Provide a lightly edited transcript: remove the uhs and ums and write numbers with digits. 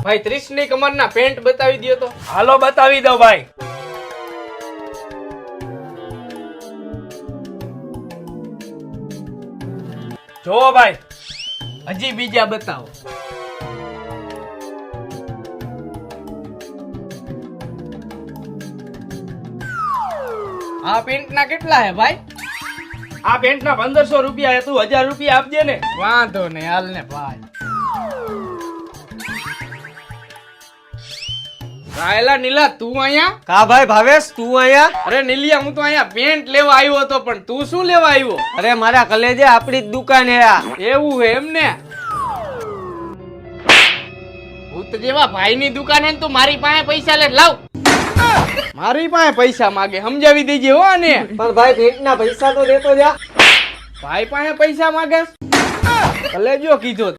ભાઈ 30 ની કમરના પેન્ટ બતાવી દો તો. હાલો બતાવી દો ભાઈ. જોવો ભાઈ. હજી બીજા બતાવો. આ પેન્ટ ના કેટલા હે ભાઈ? આ પેન્ટ ના 1500 રૂપિયા તું 1000 રૂપિયા આપજે ને. વાંધો નહીં, હાલ ને ભાઈ. રાયલા નીલા, તું અહીંયા? કા ભાઈ ભાવેશ, તું અહીંયા? અરે નીલિયા, હું તો અહીંયા પેન્ટ લેવા આવ્યો હતો, પણ તું શું લેવા આવ્યો? અરે મારા કલેજે આપણી જ દુકાન હે આ. એવું હે એમ ને? ભૂત જેવા ભાઈની દુકાન હે ને તું મારી પાસે પૈસા લે, લાવ. મારી પાસે પૈસા માગે, સમજાવી દેજે હો ને. પણ ભાઈ ભેટના પૈસા તો દેતો જા. ભાઈ પાસે પૈસા માગે? કલેજો કીધો.